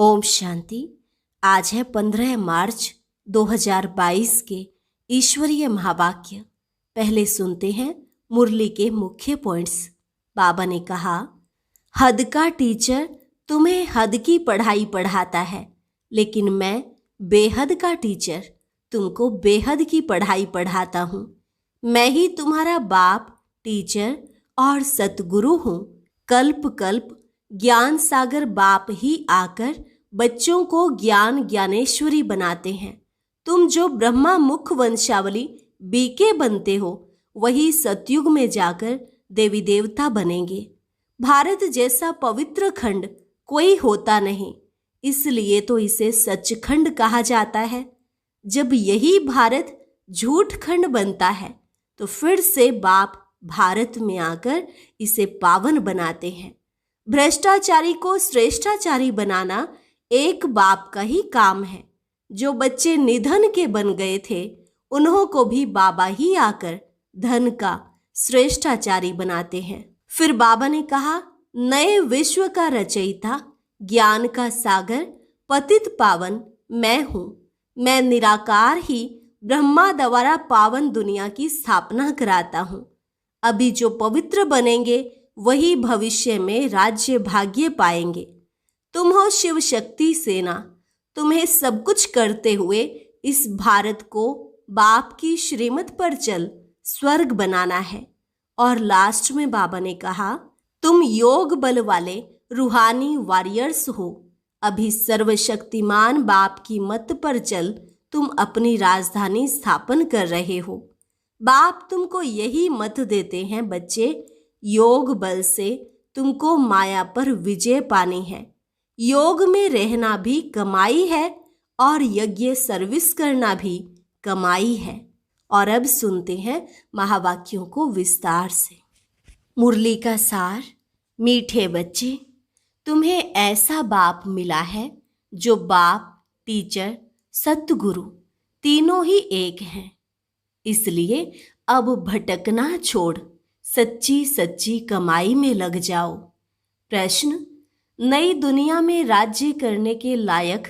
ओम शांति। आज है 15 मार्च 2022 के ईश्वरीय महावाक्य। पहले सुनते हैं मुरली के मुख्य पॉइंट्स। बाबा ने कहा, हद का टीचर तुम्हें हद की पढ़ाई पढ़ाता है, लेकिन मैं बेहद का टीचर तुमको बेहद की पढ़ाई पढ़ाता हूँ। मैं ही तुम्हारा बाप, टीचर और सतगुरु हूँ। कल्प कल्प ज्ञान सागर बाप ही आकर बच्चों को ज्ञान ज्ञानेश्वरी बनाते हैं। तुम जो ब्रह्मा मुख वंशावली बीके बनते हो, वही सतयुग में जाकर देवी देवता बनेंगे। भारत जैसा पवित्र खंड कोई होता नहीं, इसलिए तो इसे सचखंड कहा जाता है। जब यही भारत झूठ खंड बनता है, तो फिर से बाप भारत में आकर इसे पावन बनाते हैं। भ्रष्टाचारी को श्रेष्ठाचारी बनाना एक बाप का ही काम है। जो बच्चे निधन के बन गए थे, उन्हों को भी बाबा ही आकर धन का श्रेष्ठाचारी बनाते हैं। फिर बाबा ने कहा, नए विश्व का रचयिता, ज्ञान का सागर, पतित पावन मैं हूँ। मैं निराकार ही ब्रह्मा द्वारा पावन दुनिया की स्थापना कराता हूँ। अभी जो पवित्र बनेंगे वही भविष्य में राज्य भाग्य पाएंगे। तुम हो शिव शक्ति सेना। तुम्हें सब कुछ करते हुए इस भारत को बाप की श्रीमत पर चल स्वर्ग बनाना है। और लास्ट में बाबा ने कहा, तुम योग बल वाले रूहानी वॉरियर्स हो। अभी सर्वशक्तिमान बाप की मत पर चल तुम अपनी राजधानी स्थापन कर रहे हो। बाप तुमको यही मत देते हैं, बच्चे, योग बल से तुमको माया पर विजय पानी है। योग में रहना भी कमाई है और यज्ञ सर्विस करना भी कमाई है। और अब सुनते हैं महावाक्यों को विस्तार से। मुरली का सार। मीठे बच्चे, तुम्हें ऐसा बाप मिला है जो बाप, टीचर, सतगुरु तीनों ही एक हैं। इसलिए अब भटकना छोड़ सच्ची सच्ची कमाई में लग जाओ। प्रश्न, नई दुनिया में राज्य करने के लायक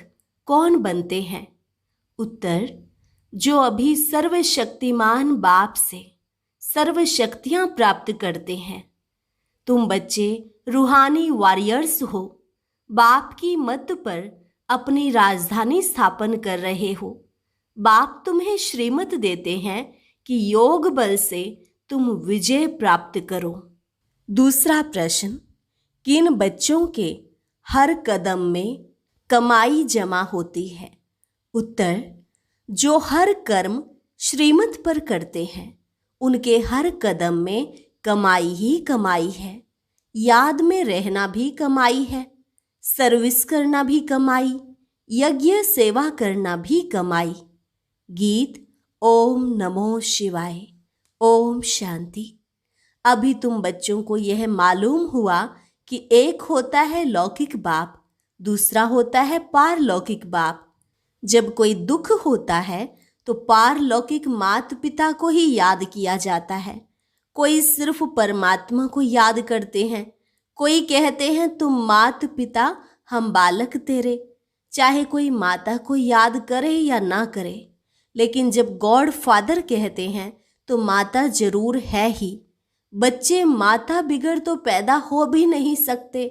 कौन बनते हैं? उत्तर, जो अभी सर्वशक्तिमान बाप से सर्व शक्तियां प्राप्त करते हैं। तुम बच्चे रूहानी वॉरियर्स हो। बाप की मत पर अपनी राजधानी स्थापन कर रहे हो। बाप तुम्हें श्रीमत देते हैं कि योग बल से तुम विजय प्राप्त करो। दूसरा प्रश्न, किन बच्चों के हर कदम में कमाई जमा होती है? उत्तर, जो हर कर्म श्रीमत पर करते हैं, उनके हर कदम में कमाई ही कमाई है। याद में रहना भी कमाई है, सर्विस करना भी कमाई, यज्ञ सेवा करना भी कमाई। गीत ओम नमो शिवाय। ओम शांति। अभी तुम बच्चों को यह मालूम हुआ कि एक होता है लौकिक बाप, दूसरा होता है पारलौकिक बाप। जब कोई दुख होता है तो पारलौकिक माता पिता को ही याद किया जाता है। कोई सिर्फ परमात्मा को याद करते हैं। कोई कहते हैं, तुम माता पिता, हम बालक तेरे। चाहे कोई माता को याद करे या ना करे, लेकिन जब गॉड फादर कहते हैं तो माता जरूर है ही। बच्चे माता बिगड़ तो पैदा हो भी नहीं सकते।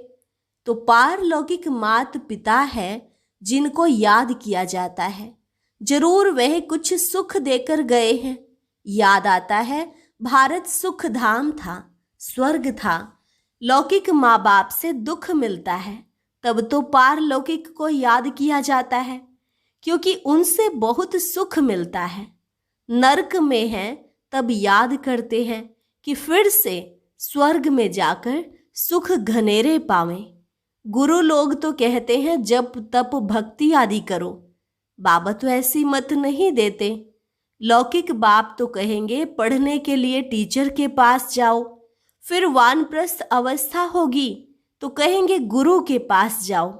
तो पारलौकिक माता पिता है जिनको याद किया जाता है। जरूर वह कुछ सुख देकर गए हैं। याद आता है, भारत सुख धाम था, स्वर्ग था। लौकिक माँ बाप से दुख मिलता है, तब तो पारलौकिक को याद किया जाता है, क्योंकि उनसे बहुत सुख मिलता है। नरक में है तब याद करते हैं कि फिर से स्वर्ग में जाकर सुख घनेरे पावें। गुरु लोग तो कहते हैं जप तप भक्ति आदि करो। बाबा तो ऐसी मत नहीं देते। लौकिक बाप तो कहेंगे पढ़ने के लिए टीचर के पास जाओ। फिर वानप्रस्थ अवस्था होगी तो कहेंगे गुरु के पास जाओ।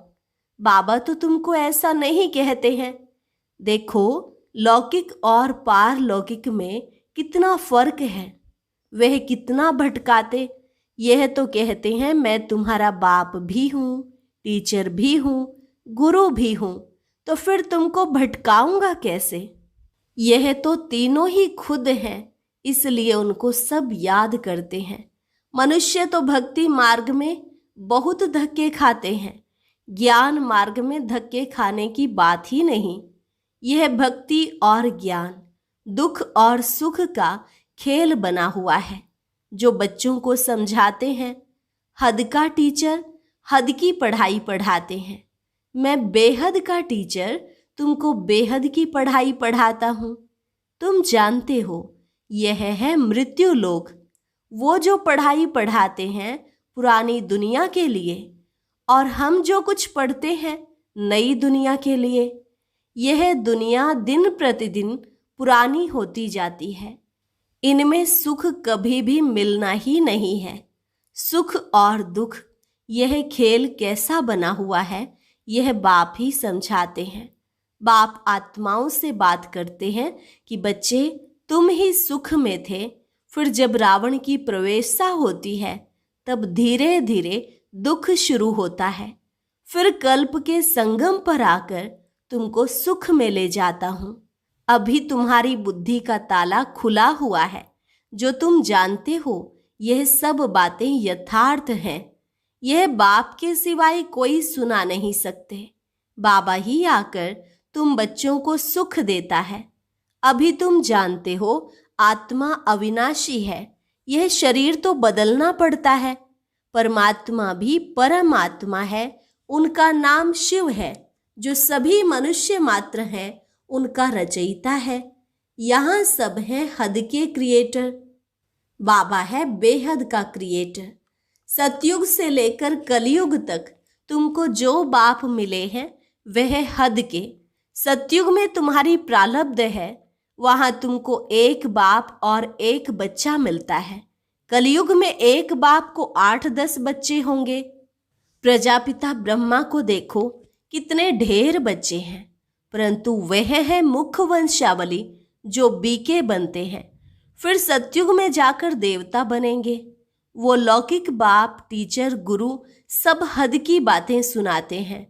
बाबा तो तुमको ऐसा नहीं कहते हैं। देखो, लौकिक और पारलौकिक में कितना फर्क है। वह कितना भटकाते। यह तो कहते हैं मैं तुम्हारा बाप भी हूँ, टीचर भी हूँ, गुरु भी हूं, तो फिर तुमको भटकाऊंगा कैसे? यह तो तीनों ही खुद हैं, इसलिए उनको सब याद करते हैं। मनुष्य तो भक्ति मार्ग में बहुत धक्के खाते हैं, ज्ञान मार्ग में धक्के खाने की बात ही नहीं। यह भक्ति और ज्ञान, दुख और सुख का खेल बना हुआ है, जो बच्चों को समझाते हैं। हद का टीचर हद की पढ़ाई पढ़ाते हैं। मैं बेहद का टीचर तुमको बेहद की पढ़ाई पढ़ाता हूँ। तुम जानते हो यह है मृत्यु लोक। वो जो पढ़ाई पढ़ाते हैं पुरानी दुनिया के लिए, और हम जो कुछ पढ़ते हैं नई दुनिया के लिए। यह दुनिया दिन प्रतिदिन पुरानी होती जाती है। इनमें सुख कभी भी मिलना ही नहीं है। सुख और दुख, यह खेल कैसा बना हुआ है, यह बाप ही समझाते हैं। बाप आत्माओं से बात करते हैं कि बच्चे, तुम ही सुख में थे, फिर जब रावण की प्रवेशता होती है तब धीरे धीरे दुख शुरू होता है। फिर कल्प के संगम पर आकर तुमको सुख में ले जाता हूँ। अभी तुम्हारी बुद्धि का ताला खुला हुआ है। जो तुम जानते हो यह सब बातें यथार्थ हैं। यह बाप के सिवाय कोई सुना नहीं सकते। बाबा ही आकर तुम बच्चों को सुख देता है। अभी तुम जानते हो आत्मा अविनाशी है। यह शरीर तो बदलना पड़ता है। परमात्मा भी परमात्मा है। उनका नाम शिव है, जो सभी मनुष्य मात्र हैं उनका रचयिता है। यहाँ सब हैं हद के क्रिएटर। बाबा है बेहद का क्रिएटर। सतयुग से लेकर कलयुग तक तुमको जो बाप मिले हैं वह हद के। सतयुग में तुम्हारी प्रारब्ध है, वहां तुमको एक बाप और एक बच्चा मिलता है। कलयुग में एक बाप को 8-10 बच्चे होंगे। प्रजापिता ब्रह्मा को देखो, कितने ढेर बच्चे हैं, परंतु वह है मुख्य वंशावली जो बीके बनते हैं। फिर सतयुग में जाकर देवता बनेंगे। वो लौकिक बाप, टीचर, गुरु सब हद की बातें सुनाते हैं।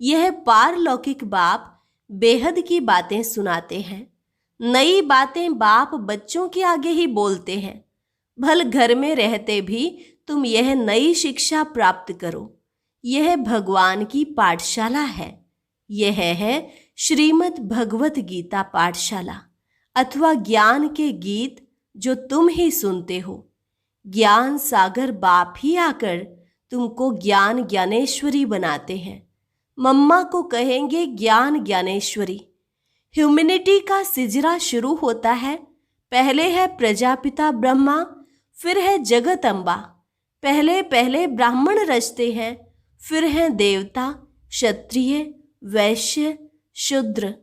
यह पारलौकिक बाप बेहद की बातें सुनाते हैं। नई बातें बाप बच्चों के आगे ही बोलते हैं। भल घर में रहते भी तुम यह नई शिक्षा प्राप्त करो। यह भगवान की पाठशाला है। यह है श्रीमद् भगवत गीता पाठशाला, अथवा ज्ञान के गीत जो तुम ही सुनते हो। ज्ञान सागर बाप ही आकर तुमको ज्ञान ज्ञानेश्वरी बनाते हैं। मम्मा को कहेंगे ज्ञान ज्ञानेश्वरी। ह्यूमैनिटी का सिजरा शुरू होता है। पहले है प्रजापिता ब्रह्मा, फिर है जगत अम्बा। पहले पहले ब्राह्मण रचते हैं, फिर हैं देवता, क्षत्रिय, वैश्य, शूद्र।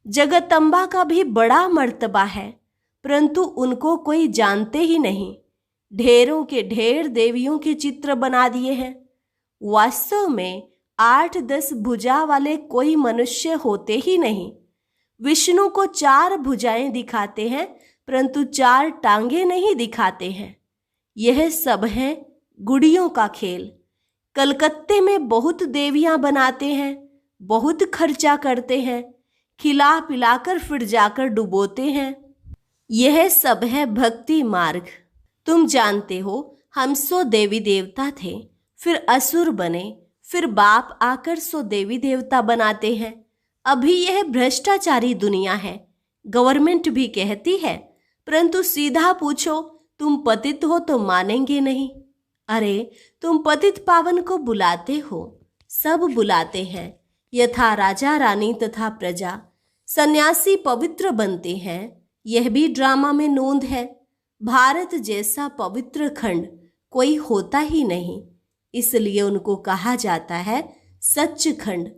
जगत अम्बा का भी बड़ा मर्तबा है, परंतु उनको कोई जानते ही नहीं। ढेरों के ढेर देवियों के चित्र बना दिए हैं। वास्तव में 8-10 भुजा वाले कोई मनुष्य होते ही नहीं। विष्णु को 4 भुजाएं दिखाते हैं, परंतु 4 टांगे नहीं दिखाते हैं। यह सब है गुड़ियों का खेल। कलकत्ते में बहुत देवियां बनाते हैं, बहुत खर्चा करते हैं, खिला पिलाकर फिर जाकर डुबोते हैं। यह सब है भक्ति मार्ग। तुम जानते हो हम 100 देवी देवता थे, फिर असुर बने, फिर बाप आकर 100 देवी देवता बनाते हैं। अभी यह भ्रष्टाचारी दुनिया है। गवर्नमेंट भी कहती है, परंतु सीधा पूछो तुम पतित हो तो मानेंगे नहीं। अरे तुम पतित पावन को बुलाते हो, सब बुलाते हैं, यथा राजा रानी तथा प्रजा। सन्यासी पवित्र बनते हैं, यह भी ड्रामा में नोंद है। भारत जैसा पवित्र खंड कोई होता ही नहीं, इसलिए उनको कहा जाता है सच खंड।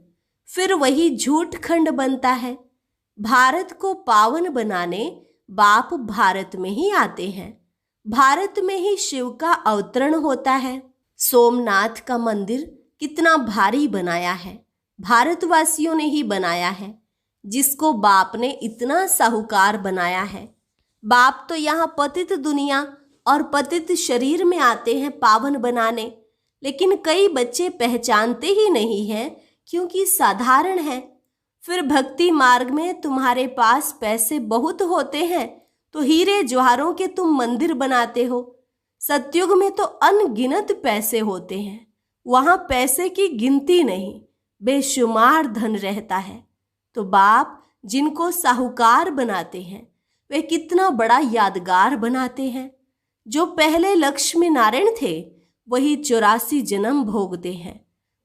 फिर वही झूठ खंड बनता है। भारत को पावन बनाने बाप भारत में ही आते हैं। भारत में ही शिव का अवतरण होता है। सोमनाथ का मंदिर कितना भारी बनाया है, भारतवासियों ने ही बनाया है, जिसको बाप ने इतना साहूकार बनाया है। बाप तो यहाँ पतित दुनिया और पतित शरीर में आते हैं पावन बनाने, लेकिन कई बच्चे पहचानते ही नहीं हैं क्योंकि साधारण है। फिर भक्ति मार्ग में तुम्हारे पास पैसे बहुत होते हैं तो हीरे जवाहरों के तुम मंदिर बनाते हो। सतयुग में तो अनगिनत पैसे होते हैं, वहां पैसे की गिनती नहीं, बेशुमार धन रहता है। तो बाप जिनको साहूकार बनाते हैं वे कितना बड़ा यादगार बनाते हैं। जो पहले लक्ष्मी नारायण थे वही 84 जन्म भोगते हैं,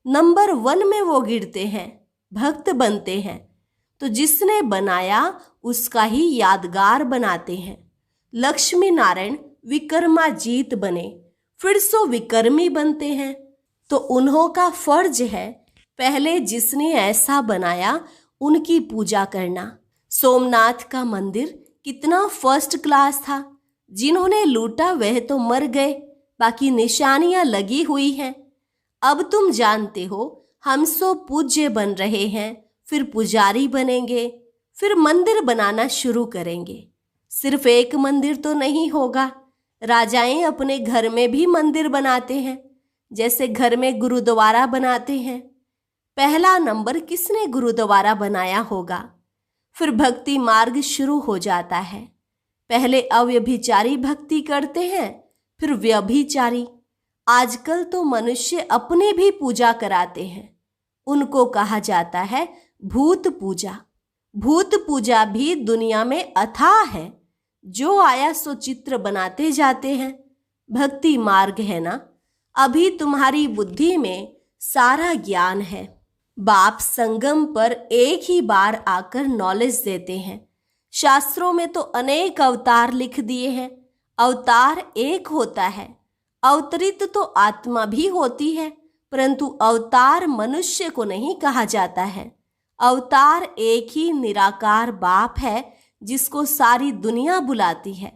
नंबर 1 में वो गिरते हैं, भक्त बनते हैं। तो जिसने बनाया उसका ही यादगार बनाते हैं। लक्ष्मी नारायण विक्रमाजीत बने, फिर सो विक्रमी बनते हैं। तो उन्हों का फर्ज है पहले जिसने ऐसा बनाया उनकी पूजा करना। सोमनाथ का मंदिर कितना फर्स्ट क्लास था। जिन्होंने लूटा वह तो मर गए, बाकी निशानियां लगी हुई हैं। अब तुम जानते हो हम सो पूज्य बन रहे हैं, फिर पुजारी बनेंगे, फिर मंदिर बनाना शुरू करेंगे। सिर्फ एक मंदिर तो नहीं होगा, राजाएं अपने घर में भी मंदिर बनाते हैं, जैसे घर में गुरुद्वारा बनाते हैं। पहला नंबर किसने गुरुद्वारा बनाया होगा? फिर भक्ति मार्ग शुरू हो जाता है। पहले अव्यभिचारी भक्ति करते हैं, फिर व्यभिचारी। आजकल तो मनुष्य अपनी भी पूजा कराते हैं, उनको कहा जाता है भूत पूजा। भूत पूजा भी दुनिया में अथाह है। जो आया सो चित्र बनाते जाते हैं। भक्ति मार्ग है ना, अभी तुम्हारी बुद्धि में सारा ज्ञान है। बाप संगम पर एक ही बार आकर नॉलेज देते हैं। शास्त्रों में तो अनेक अवतार लिख दिए हैं। अवतार एक होता है, अवतरित तो आत्मा भी होती है, परंतु अवतार मनुष्य को नहीं कहा जाता है। अवतार एक ही निराकार बाप है जिसको सारी दुनिया बुलाती है।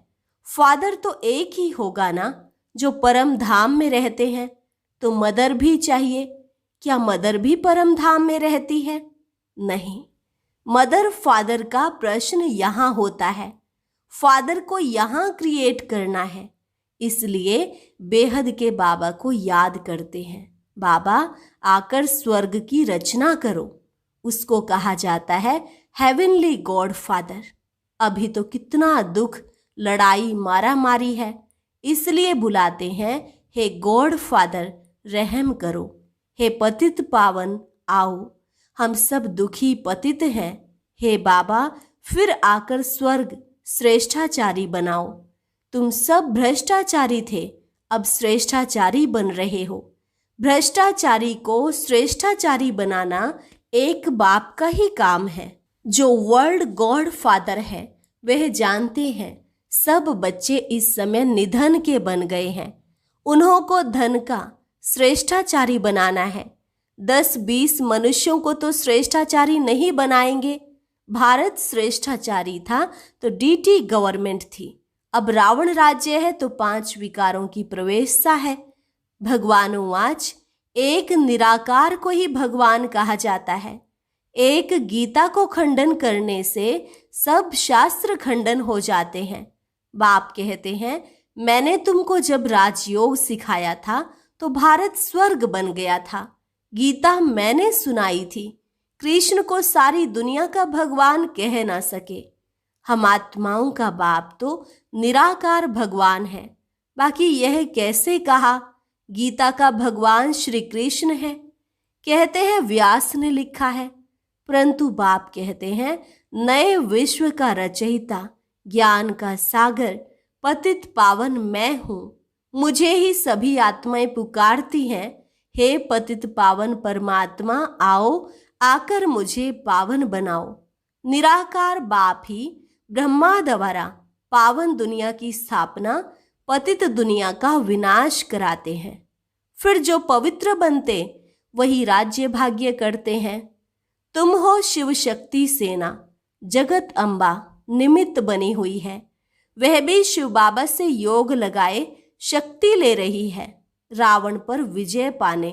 फादर तो एक ही होगा ना, जो परम धाम में रहते हैं। तो मदर भी चाहिए। क्या मदर भी परम धाम में रहती है? नहीं। मदर फादर का प्रश्न यहाँ होता है। फादर को यहाँ क्रिएट करना है, इसलिए बेहद के बाबा को याद करते हैं। बाबा आकर स्वर्ग की रचना करो, उसको कहा जाता है हेवनली गॉड फादर। अभी तो कितना दुख, लड़ाई, मारा मारी है, इसलिए बुलाते हैं हे गॉड फादर रहम करो, हे पतित पावन आओ, हम सब दुखी पतित हैं। हे बाबा फिर आकर स्वर्ग श्रेष्ठाचारी बनाओ। तुम सब भ्रष्टाचारी थे, अब श्रेष्ठाचारी बन रहे हो। भ्रष्टाचारी को श्रेष्ठाचारी बनाना एक बाप का ही काम है। जो वर्ल्ड गॉड फादर है वह जानते हैं सब बच्चे इस समय निधन के बन गए हैं। उन्हों को धन का श्रेष्ठाचारी बनाना है। 10-20 मनुष्यों को तो श्रेष्ठाचारी नहीं बनाएंगे। भारत श्रेष्ठाचारी था तो डीटी गवर्नमेंट थी। अब रावण राज्य है तो 5 विकारों की प्रवेशता है। भगवानुवाच एक निराकार को ही भगवान कहा जाता है। एक गीता को खंडन करने से सब शास्त्र खंडन हो जाते हैं। बाप कहते हैं मैंने तुमको जब राजयोग सिखाया था तो भारत स्वर्ग बन गया था। गीता मैंने सुनाई थी। कृष्ण को सारी दुनिया का भगवान कह ना सके। हम आत्माओं का बाप तो निराकार भगवान है। बाकी यह कैसे कहा गीता का भगवान श्री कृष्ण है? कहते हैं व्यास ने लिखा है, परंतु बाप कहते हैं नए विश्व का रचयिता, ज्ञान का सागर, पतित पावन मैं हूँ। मुझे ही सभी आत्माएं पुकारती हैं, हे पतित पावन परमात्मा आओ, आकर मुझे पावन बनाओ। निराकार बाप ही ब्रह्मा द्वारा पावन दुनिया की स्थापना, पतित दुनिया का विनाश कराते हैं। फिर जो पवित्र बनते वही राज्य भाग्य करते हैं। तुम हो शिव शक्ति सेना, जगत अम्बा निमित्त बनी हुई है। वह भी शिव बाबा से योग लगाए शक्ति ले रही है रावण पर विजय पाने।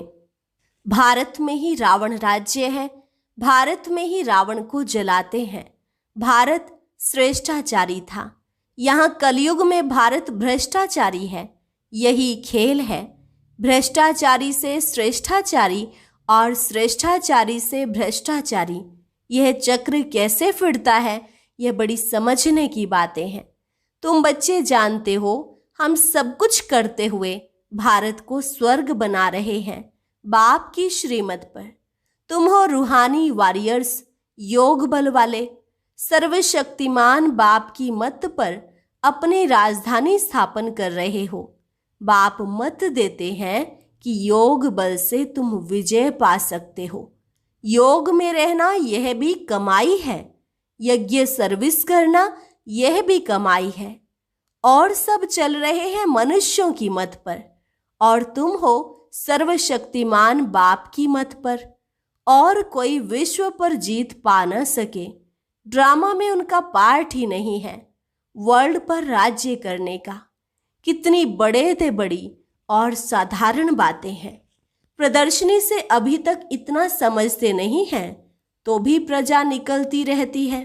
भारत में ही रावण राज्य है, भारत में ही रावण को जलाते हैं। भारत श्रेष्ठाचारी था, यहाँ कलयुग में भारत भ्रष्टाचारी है। यही खेल है, भ्रष्टाचारी से श्रेष्ठाचारी और श्रेष्ठाचारी से भ्रष्टाचारी, यह चक्र कैसे फिरता है, यह बड़ी समझने की बातें हैं। तुम बच्चे जानते हो, हम सब कुछ करते हुए भारत को स्वर्ग बना रहे हैं बाप की श्रीमत पर। तुम हो रूहानी वॉरियर्स, योग बल वाले, सर्वशक्तिमान बाप की मत पर अपनी राजधानी स्थापन कर रहे हो। बाप मत देते हैं कि योग बल से तुम विजय पा सकते हो। योग में रहना यह भी कमाई है, यज्ञ सर्विस करना यह भी कमाई है। और सब चल रहे हैं मनुष्यों की मत पर, और तुम हो सर्वशक्तिमान बाप की मत पर। और कोई विश्व पर जीत पा न सके, ड्रामा में उनका पार्ट ही नहीं है वर्ल्ड पर राज्य करने का। कितनी बड़े थे बड़ी और साधारण बातें हैं। प्रदर्शनी से अभी तक इतना समझते नहीं हैं, तो भी प्रजा निकलती रहती है।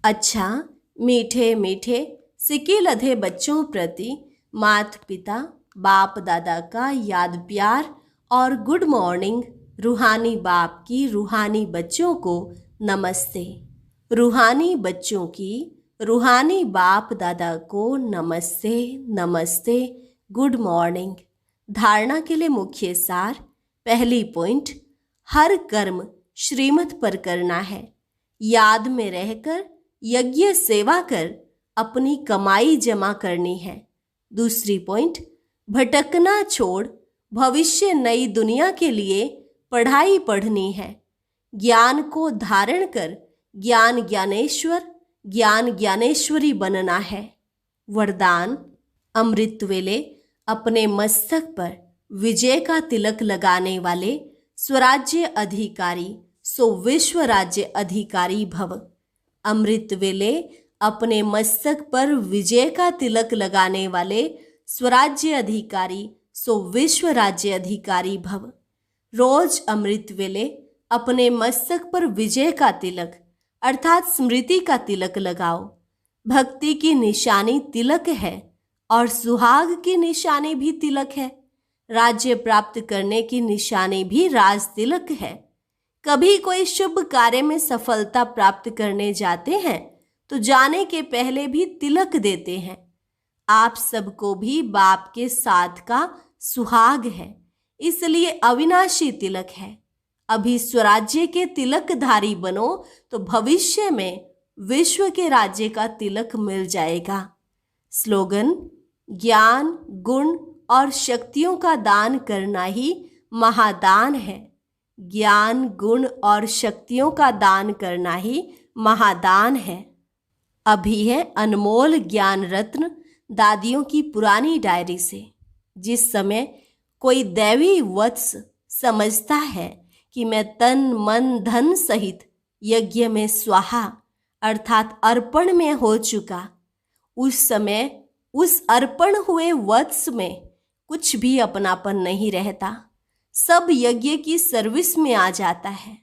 अच्छा, मीठे मीठे सिके लधे बच्चों प्रति माता पिता बाप दादा का याद प्यार और गुड मॉर्निंग। रूहानी बाप की रूहानी बच्चों को नमस्ते। रूहानी बच्चों की रूहानी बाप दादा को नमस्ते नमस्ते, गुड मॉर्निंग। धारणा के लिए मुख्य सार। पहली पॉइंट, हर कर्म श्रीमत पर करना है। याद में रहकर यज्ञ सेवा कर अपनी कमाई जमा करनी है। दूसरी पॉइंट, भटकना छोड़ भविष्य नई दुनिया के लिए पढ़ाई पढ़नी है। ज्ञान को धारण कर ज्ञान ज्ञानेश्वर ज्ञान ज्ञानेश्वरी बनना है। वरदान, अमृत वेले अपने मस्तक पर विजय का तिलक लगाने वाले स्वराज्य अधिकारी सो विश्व राज्य अधिकारी भव। अमृत वेले अपने मस्तक पर विजय का तिलक लगाने वाले स्वराज्य अधिकारी सो विश्व राज्य अधिकारी भव। रोज अमृत वेले अपने मस्तक पर विजय का तिलक अर्थात स्मृति का तिलक लगाओ। भक्ति की निशानी तिलक है और सुहाग की निशानी भी तिलक है। राज्य प्राप्त करने की निशानी भी राज तिलक है। कभी कोई शुभ कार्य में सफलता प्राप्त करने जाते हैं तो जाने के पहले भी तिलक देते हैं। आप सबको भी बाप के साथ का सुहाग है, इसलिए अविनाशी तिलक है। अभी स्वराज्य के तिलकधारी बनो तो भविष्य में विश्व के राज्य का तिलक मिल जाएगा। स्लोगन, ज्ञान गुण और शक्तियों का दान करना ही महादान है। ज्ञान गुण और शक्तियों का दान करना ही महादान है। अभी है अनमोल ज्ञान रत्न दादियों की पुरानी डायरी से। जिस समय कोई दैवी वत्स समझता है कि मैं तन मन धन सहित यज्ञ में स्वाहा अर्थात अर्पण में हो चुका, उस समय उस अर्पण हुए वत्स में कुछ भी अपनापन नहीं रहता। सब यज्ञ की सर्विस में आ जाता है।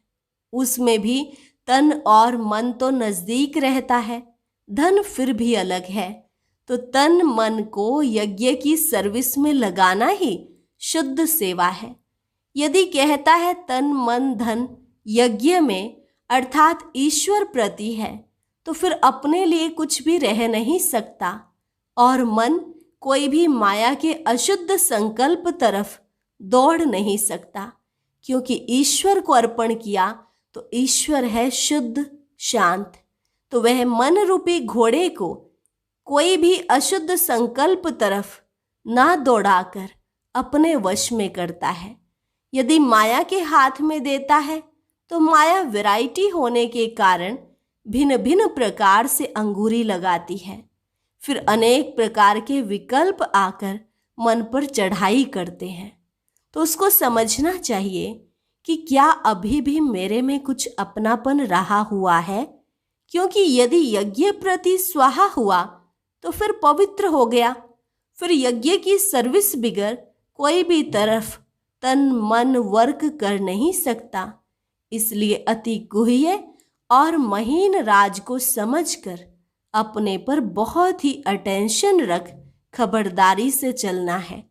उसमें भी तन और मन तो नजदीक रहता है, धन फिर भी अलग है। तो तन मन को यज्ञ की सर्विस में लगाना ही शुद्ध सेवा है। यदि कहता है तन मन धन यज्ञ में अर्थात ईश्वर प्रति है, तो फिर अपने लिए कुछ भी रह नहीं सकता और मन कोई भी माया के अशुद्ध संकल्प तरफ दौड़ नहीं सकता, क्योंकि ईश्वर को अर्पण किया तो ईश्वर है शुद्ध शांत। तो वह मन रूपी घोड़े को कोई भी अशुद्ध संकल्प तरफ ना दौड़ाकर अपने वश में करता है। यदि माया के हाथ में देता है तो माया वैरायटी होने के कारण भिन्न भिन्न प्रकार से अंगूरी लगाती है। फिर अनेक प्रकार के विकल्प आकर मन पर चढ़ाई करते हैं। तो उसको समझना चाहिए कि क्या अभी भी मेरे में कुछ अपनापन रहा हुआ है, क्योंकि यदि यज्ञ प्रति स्वाहा हुआ तो फिर पवित्र हो गया। फिर यज्ञ की सर्विस बिगर कोई भी तरफ तन मन वर्क कर नहीं सकता। इसलिए अति गुह्य और महीन राज को समझकर अपने पर बहुत ही अटेंशन रख खबरदारी से चलना है।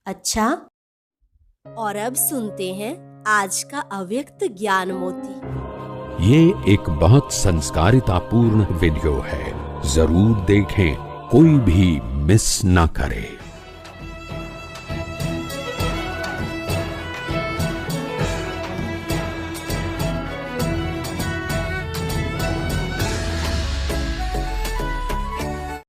अच्छा, और अब सुनते हैं आज का अव्यक्त ज्ञान मोती। ये एक बहुत संस्कारितापूर्ण वीडियो है, जरूर देखें, कोई भी मिस ना करे।